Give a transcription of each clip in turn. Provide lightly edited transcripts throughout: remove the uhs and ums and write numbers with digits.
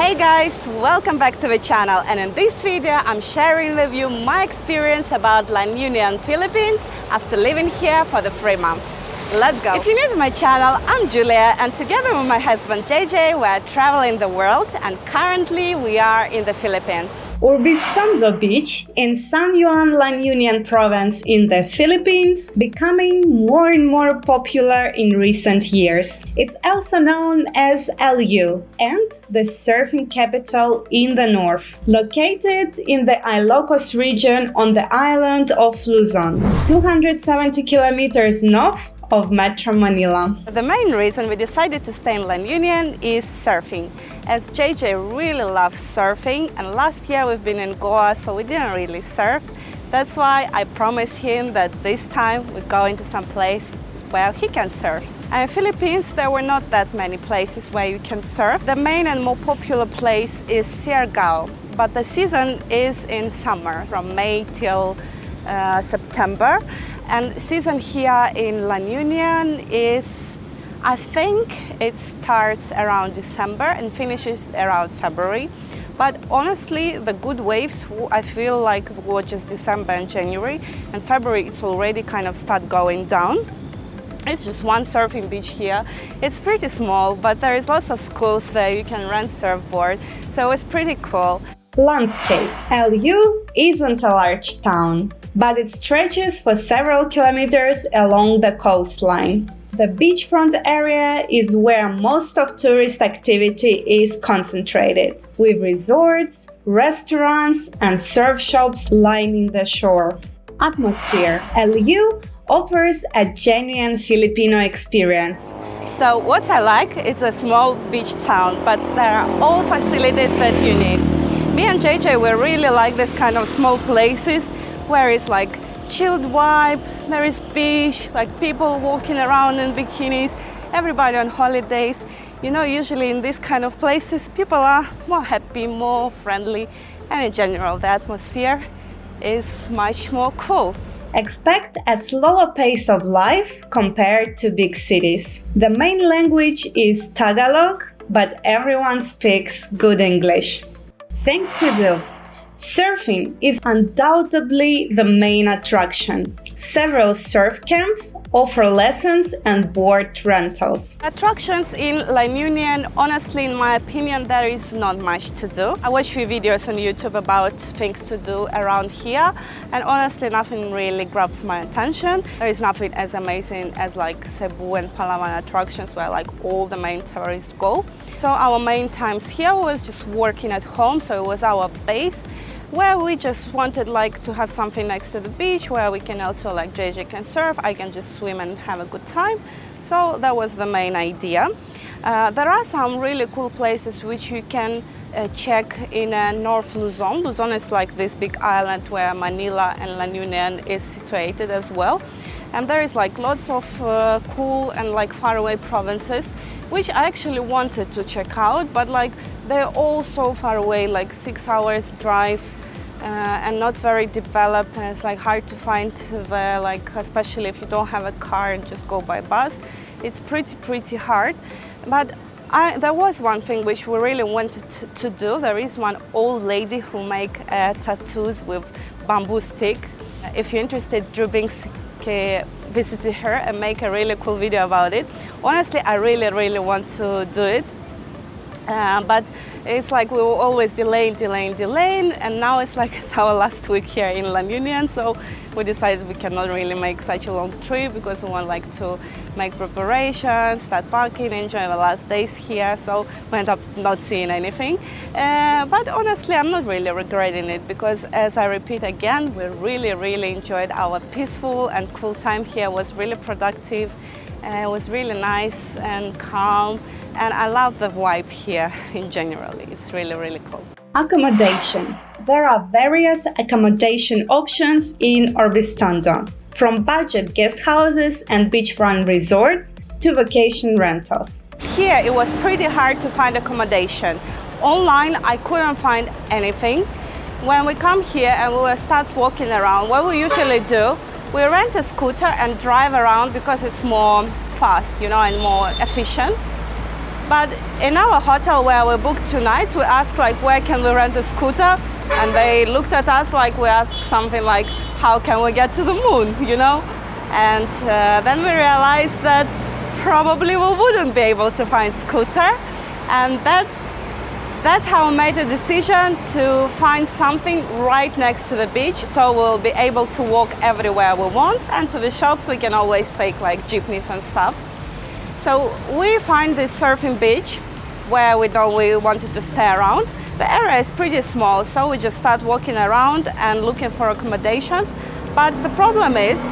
Hey guys, welcome back to the channel, and in this video I'm sharing with you my experience about La Union, Philippines after living here for the 3 months. Let's go! If you're new to my channel, I'm Julia, and together with my husband JJ we're traveling the world, and currently we are in the Philippines. Urbiztondo Beach in San Juan, La Union province in the Philippines, becoming more and more popular in recent years. It's also known as Elyu and the surfing capital in the north, located in the Ilocos region on the island of Luzon, 270 kilometers north of Metro Manila. The main reason we decided to stay in La Union is surfing, as JJ really loves surfing, and last year we've been in Goa, so we didn't really surf. That's why I promised him that this time we're going to some place where he can surf. And in Philippines, there were not that many places where you can surf. The main and more popular place is Siargao, but the season is in summer, from May till September. And season here in La Union is, I think it starts around December and finishes around February. But honestly, the good waves, I feel like were just December and January, and February it's already kind of start going down. It's just one surfing beach here. It's pretty small, but there is lots of schools where you can rent surfboard, so it's pretty cool. Landscape. Elyu isn't a large town, but it stretches for several kilometers along the coastline. The beachfront area is where most of tourist activity is concentrated, with resorts, restaurants, and surf shops lining the shore. Atmosphere. Elyu offers a genuine Filipino experience. So what I like, it's a small beach town, but there are all facilities that you need. Me and JJ, we really like this kind of small places where it's like chilled vibe, there is beach, like people walking around in bikinis, everybody on holidays. You know, usually in these kind of places, people are more happy, more friendly, and in general, the atmosphere is much more cool. Expect a slower pace of life compared to big cities. The main language is Tagalog, but everyone speaks good English. Things to do. Surfing is undoubtedly the main attraction. Several surf camps offer lessons and board rentals. Attractions in La Union, honestly, in my opinion, there is not much to do. I watched few videos on YouTube about things to do around here, and honestly, nothing really grabs my attention. There is nothing as amazing as like Cebu and Palawan attractions where like all the main tourists go. So our main times here was just working at home, so it was our base, where we just wanted like to have something next to the beach where we can also, like JJ can surf, I can just swim and have a good time. So that was the main idea. There are some really cool places which you can check in North Luzon. Luzon is like this big island where Manila and La Union is situated as well. And there is like lots of cool and like faraway provinces which I actually wanted to check out, but like they're all so far away, like 6 hours drive, and not very developed, and it's like hard to find there, like especially if you don't have a car and just go by bus. It's pretty hard. But there was one thing which we really wanted to do. There is one old lady who make tattoos with bamboo stick. If you're interested, Drew Binks visited her and make a really cool video about it. Honestly, I really want to do it. But it's like we were always delaying, and now it's like it's our last week here in La Union, so we decided we cannot really make such a long trip because we want like to make preparations, start packing, enjoy the last days here, so we end up not seeing anything. But honestly, I'm not really regretting it because, as I repeat again, we really enjoyed our peaceful and cool time here. It was really productive, it was really nice and calm. And I love the vibe here in general. It's really cool. Accommodation. There are various accommodation options in Urbiztondo, from budget guest houses and beachfront resorts to vacation rentals. Here it was pretty hard to find accommodation. Online I couldn't find anything. When we come here and we will start walking around, what we usually do, we rent a scooter and drive around because it's more fast, you know, and more efficient. But in our hotel where we booked 2 nights, we asked like, where can we rent a scooter? And they looked at us like we asked something like, how can we get to the moon, you know? And then we realized that probably we wouldn't be able to find scooter. And that's how we made a decision to find something right next to the beach, so we'll be able to walk everywhere we want, and to the shops we can always take like jeepneys and stuff. So we find this surfing beach where we know we wanted to stay around. The area is pretty small, so we just start walking around and looking for accommodations. But the problem is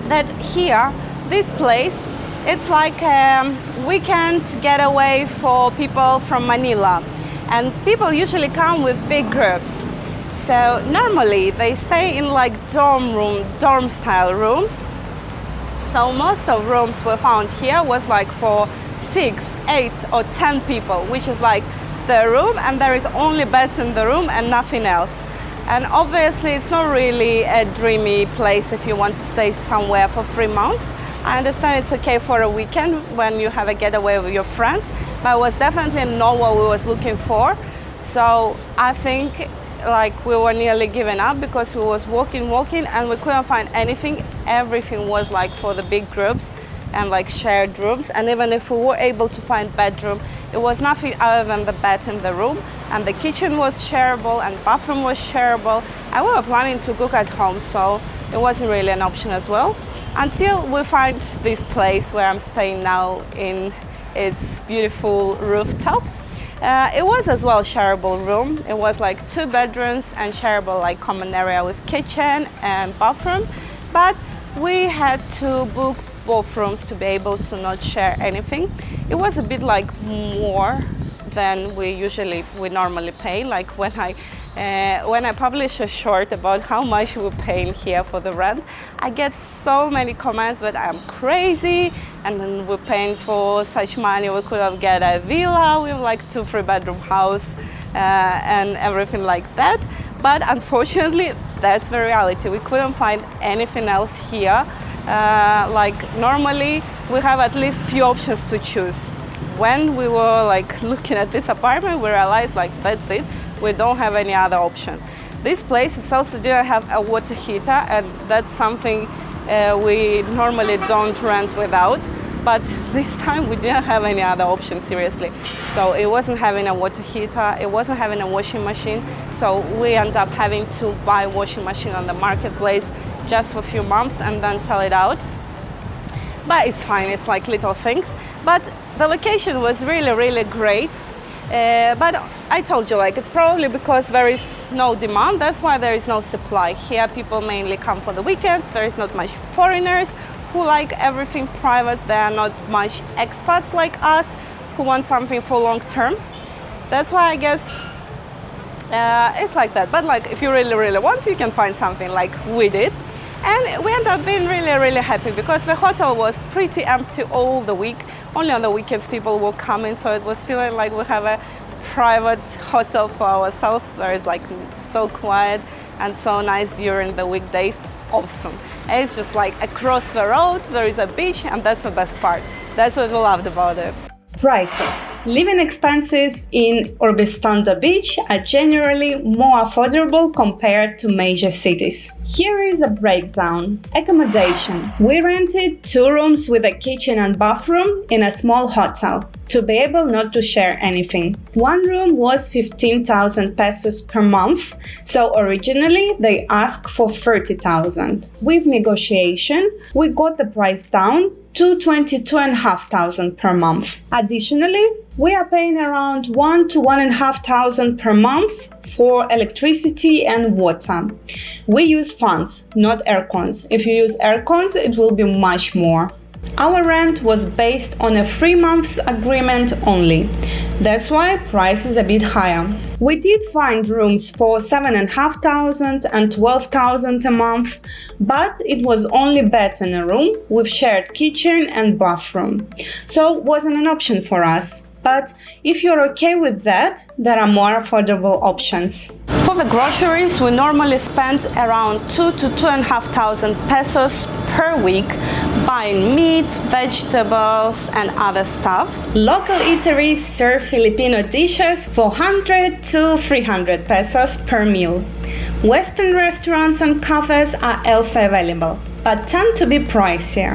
that here, this place, it's like a weekend getaway for people from Manila. And people usually come with big groups. So normally they stay in like dorm style rooms. So most of rooms we found here was like for 6, 8 or 10 people, which is like the room and there is only beds in the room and nothing else. And obviously it's not really a dreamy place if you want to stay somewhere for 3 months. I understand it's okay for a weekend when you have a getaway with your friends, but it was definitely not what we was looking for. So I think like we were nearly giving up because we was walking and we couldn't find anything. Everything was like for the big groups and like shared rooms, and even if we were able to find bedroom, it was nothing other than the bed in the room, and the kitchen was shareable and bathroom was shareable, and we were planning to cook at home, so it wasn't really an option as well, until we find this place where I'm staying now in its beautiful rooftop. It was as well shareable room. It was like 2 bedrooms and shareable like common area with kitchen and bathroom, but we had to book both rooms to be able to not share anything. It was a bit like more than we normally pay. Like when I publish a short about how much we're paying here for the rent, I get so many comments that I'm crazy and then we're paying for such money. We could have get a villa with like 2 3-bedroom house and everything like that. But unfortunately, that's the reality. We couldn't find anything else here. Like normally we have at least few options to choose. When we were like looking at this apartment, we realized like that's it, we don't have any other option. This place itself didn't have a water heater, and that's something we normally don't rent without, but this time we didn't have any other option, seriously. So it wasn't having a water heater, it wasn't having a washing machine, so we ended up having to buy a washing machine on the marketplace just for a few months and then sell it out. But it's fine, it's like little things. But the location was really great. But I told you, like, it's probably because there is no demand, that's why there is no supply. Here people mainly come for the weekends, there is not much foreigners who like everything private, there are not much expats like us who want something for long term. That's why I guess it's like that. But like if you really want, you can find something like we did. And we ended up being really happy because the hotel was pretty empty all the week. Only on the weekends people were coming, so it was feeling like we have a private hotel for ourselves where it's like so quiet and so nice during the weekdays. Awesome. And it's just like across the road there is a beach, and that's the best part. That's what we loved about it. Prices. Living expenses in Urbiztondo Beach are generally more affordable compared to major cities. Here is a breakdown. Accommodation. We rented 2 rooms with a kitchen and bathroom in a small hotel to be able not to share anything. 1 room was 15,000 pesos per month, so originally they asked for 30,000. With negotiation, we got the price down to 22,500 per month. Additionally, we are paying around 1,000 to 1,500 per month for electricity and water. We use fans, not air cons. If you use air cons, it will be much more. Our rent was based on a 3 months agreement only. That's why price is a bit higher. We did find rooms for 7,500 and 12,000 a month, but it was only bed in a room with shared kitchen and bathroom. So it wasn't an option for us. but if you're okay with that, there are more affordable options. For the groceries, we normally spend around 2,000 to 2,500 pesos per week buying meat, vegetables and other stuff. Local eateries serve Filipino dishes for 100 to 300 pesos per meal. Western restaurants and cafes are also available, but tend to be pricier.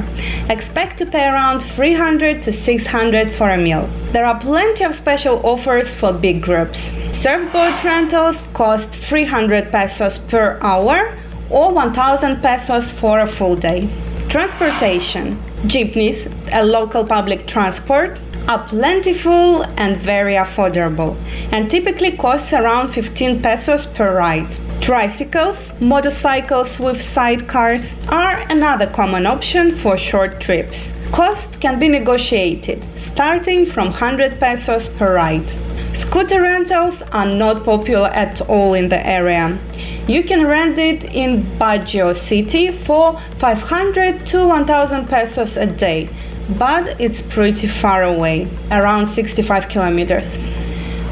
Expect to pay around 300 to 600 for a meal. There are plenty of special offers for big groups. Surfboard rentals cost 300 pesos per hour or 1,000 pesos for a full day. Transportation. Jeepneys, a local public transport, are plentiful and very affordable, and typically cost around 15 pesos per ride. Tricycles, motorcycles with sidecars are another common option for short trips. Cost can be negotiated, starting from 100 pesos per ride. Scooter rentals are not popular at all in the area. You can rent it in Baguio City for 500 to 1,000 pesos a day, but it's pretty far away, around 65 kilometers.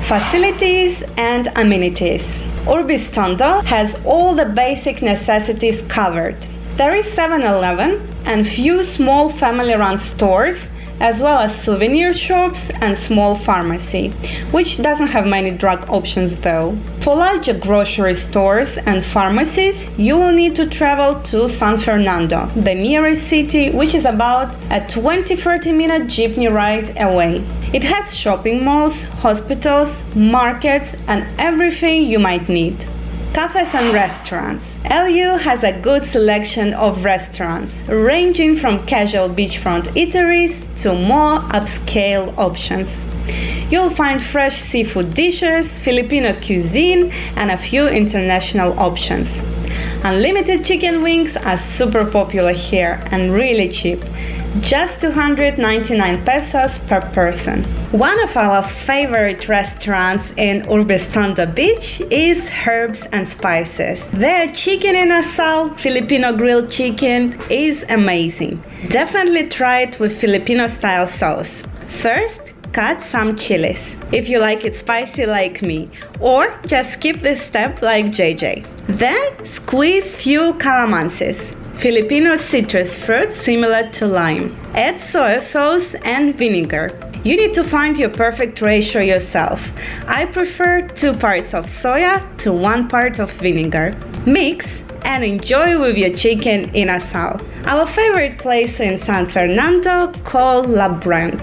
Facilities and amenities. Urbiztondo has all the basic necessities covered. There is 7-Eleven and few small family-run stores, as well as souvenir shops and small pharmacy, which doesn't have many drug options though. For larger grocery stores and pharmacies, you will need to travel to San Fernando, the nearest city, which is about a 20-30 minute jeepney ride away. It has shopping malls, hospitals, markets, and everything you might need. Cafes and restaurants. Elyu has a good selection of restaurants, ranging from casual beachfront eateries to more upscale options. You'll find fresh seafood dishes, Filipino cuisine, and a few international options. Unlimited chicken wings are super popular here and really cheap, just 299 pesos per person. One of our favorite restaurants in Urbiztondo Beach is Herbs and Spices. Their chicken in asal, Filipino grilled chicken, is amazing. Definitely try it with Filipino style sauce. First, cut some chilies, if you like it spicy like me, or just skip this step like JJ. Then squeeze few calamansis, Filipino citrus fruit similar to lime. Add soy sauce and vinegar. You need to find your perfect ratio yourself. I prefer 2 parts of soya to 1 part of vinegar. Mix and enjoy with your chicken in asal. Our favorite place in San Fernando called La Brand.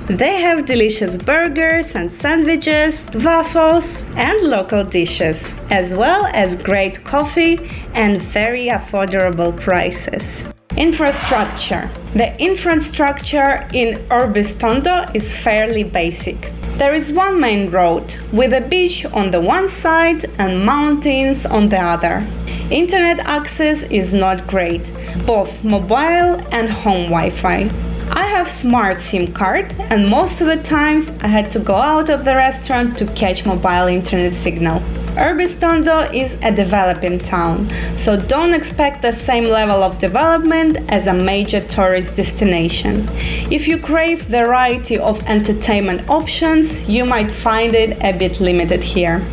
They have delicious burgers and sandwiches, waffles, and local dishes, as well as great coffee and very affordable prices. Infrastructure. The infrastructure in Urbiztondo is fairly basic. There is one main road with a beach on the one side and mountains on the other. Internet access is not great, both mobile and home Wi-Fi. I have smart SIM card and most of the times I had to go out of the restaurant to catch mobile internet signal. Urbiztondo is a developing town, so don't expect the same level of development as a major tourist destination. If you crave variety of entertainment options, you might find it a bit limited here.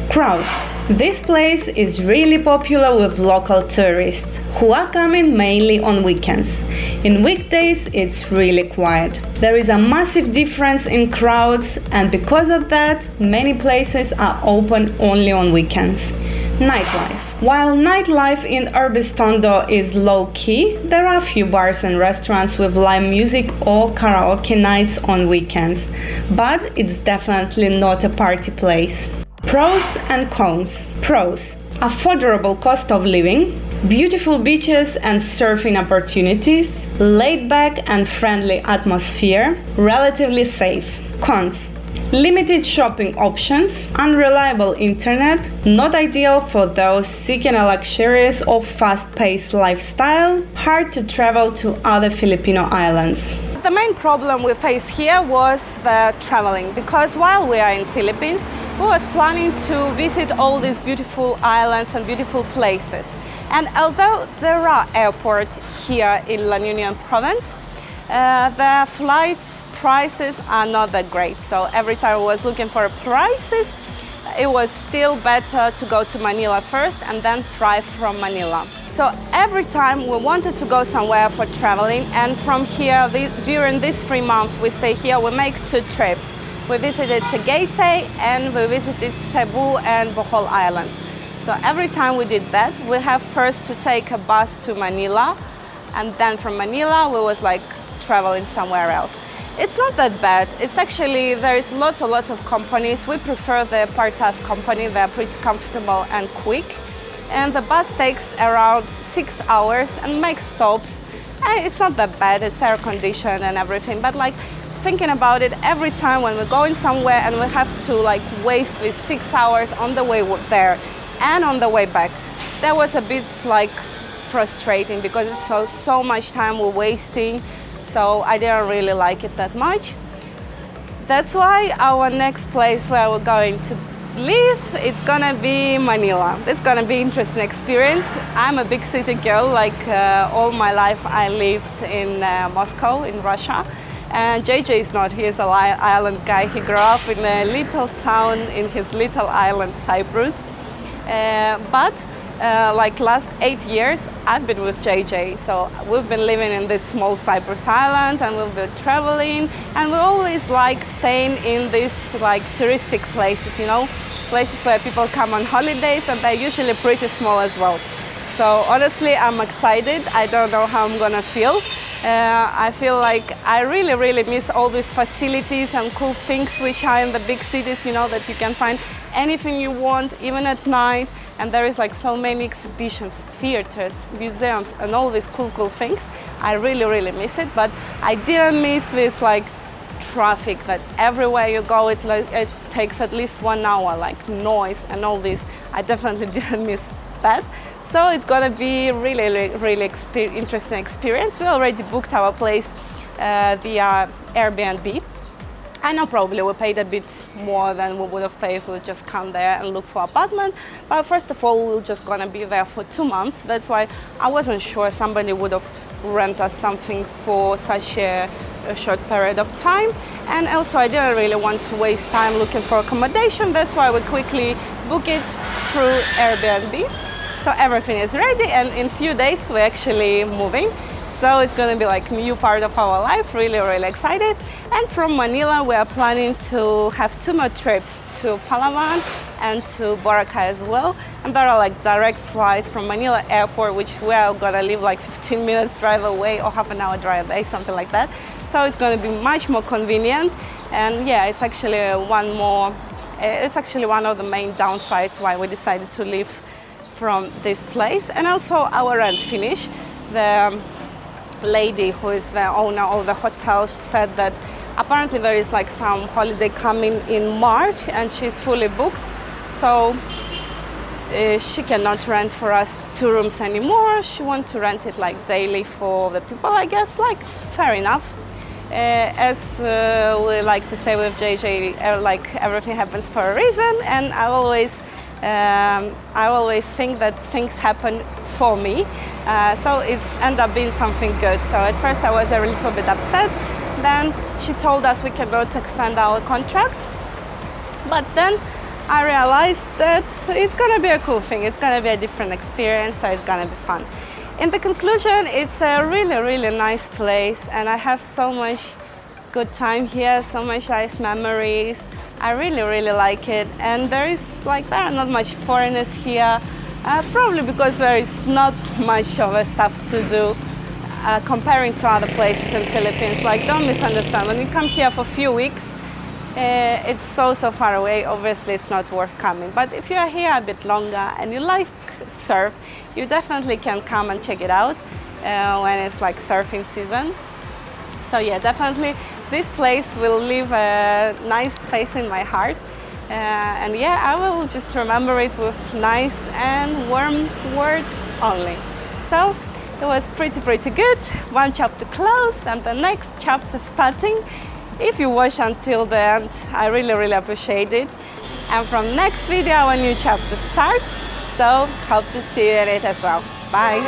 Crowds. This place is really popular with local tourists, who are coming mainly on weekends. In weekdays, it's really quiet. There is a massive difference in crowds, and because of that, many places are open only on weekends. Nightlife. While nightlife in Urbiztondo is low-key, there are a few bars and restaurants with live music or karaoke nights on weekends, but it's definitely not a party place. Pros and cons. Pros: affordable cost of living, beautiful beaches and surfing opportunities, laid-back and friendly atmosphere, relatively safe. Cons: limited shopping options, unreliable internet, not ideal for those seeking a luxurious or fast-paced lifestyle, hard to travel to other Filipino islands. The main problem we faced here was the traveling, because while we are in Philippines, we was planning to visit all these beautiful islands and beautiful places. And although there are airports here in La Union province, the flights prices are not that great. So every time I was looking for prices, it was still better to go to Manila first and then fly from Manila. So every time we wanted to go somewhere for traveling, and from here, during these 3 months we stay here, we make 2 trips. We visited Tagaytay and we visited Cebu and Bohol Islands. So every time we did that, we have first to take a bus to Manila, and then from Manila we was like traveling somewhere else. It's not that bad. It's actually, there is lots and lots of companies. We prefer the Partas company. They're pretty comfortable and quick. And the bus takes around 6 hours and makes stops. And it's not that bad. It's air conditioned and everything. But like thinking about it, every time when we're going somewhere and we have to like waste these 6 hours on the way there and on the way back, that was a bit like frustrating because it's so much time we're wasting. So I didn't really like it that much. That's why our next place where we're going to live, it's gonna be Manila. It's gonna be an interesting experience. I'm a big city girl, like all my life I lived in Moscow, in Russia. And JJ is not, he is an island guy. He grew up in a little town in his little island, Cyprus. Like last 8 years, I've been with JJ. So we've been living in this small Cyprus island and we've been traveling. And we always like staying in these like touristic places, you know, places where people come on holidays, and they're usually pretty small as well. So honestly, I'm excited. I don't know how I'm gonna feel. I feel like I really miss all these facilities and cool things which are in the big cities, you know, that you can find anything you want, even at night. And there is like so many exhibitions, theaters, museums, and all these cool things. I really miss it, but I didn't miss this like traffic that everywhere you go, it takes at least 1 hour, like noise and all this. I definitely didn't miss that. So it's gonna be really interesting experience. We already booked our place via Airbnb. I know probably we paid a bit more than we would have paid if we just come there and look for apartment. But first of all, we're just gonna be there for 2 months. That's why I wasn't sure somebody would have rented us something for such a short period of time. And also I didn't really want to waste time looking for accommodation. That's why we quickly book it through Airbnb. So everything is ready, and in a few days we're actually moving. So it's going to be like a new part of our life, really excited. And from Manila, we are planning to have 2 more trips to Palawan and to Boracay as well. And there are like direct flights from Manila airport, which we are going to live like 15 minutes drive away or half an hour drive away, something like that. So it's going to be much more convenient. And yeah, it's actually one of the main downsides why we decided to leave from this place. And also our rent finished. The lady who is the owner of the hotel said that apparently there is like some holiday coming in March and she's fully booked, so she cannot rent for us 2 rooms anymore. She wants to rent it like daily for the people, I guess. Like fair enough. As we like to say with JJ, like everything happens for a reason, and I always think that things happen for me, so it's ended up being something good. So at first I was a little bit upset. Then she told us we cannot extend our contract, but then I realized that it's gonna be a cool thing. It's gonna be a different experience, so it's gonna be fun. In the conclusion, it's a really nice place, and I have so much good time here, so much nice memories. I really like it, and there are not much foreigners here, probably because there is not much of a stuff to do comparing to other places in Philippines. Like, don't misunderstand, when you come here for a few weeks, it's so far away. Obviously it's not worth coming, but if you are here a bit longer and you like surf, you definitely can come and check it out when it's like surfing season. So yeah, definitely this place will leave a nice space in my heart, and yeah, I will just remember it with nice and warm words only. So it was pretty good. One chapter closed and the next chapter starting. If you watch until the end, I really appreciate it. And from next video, our new chapter starts. So hope to see you in it as well. Bye.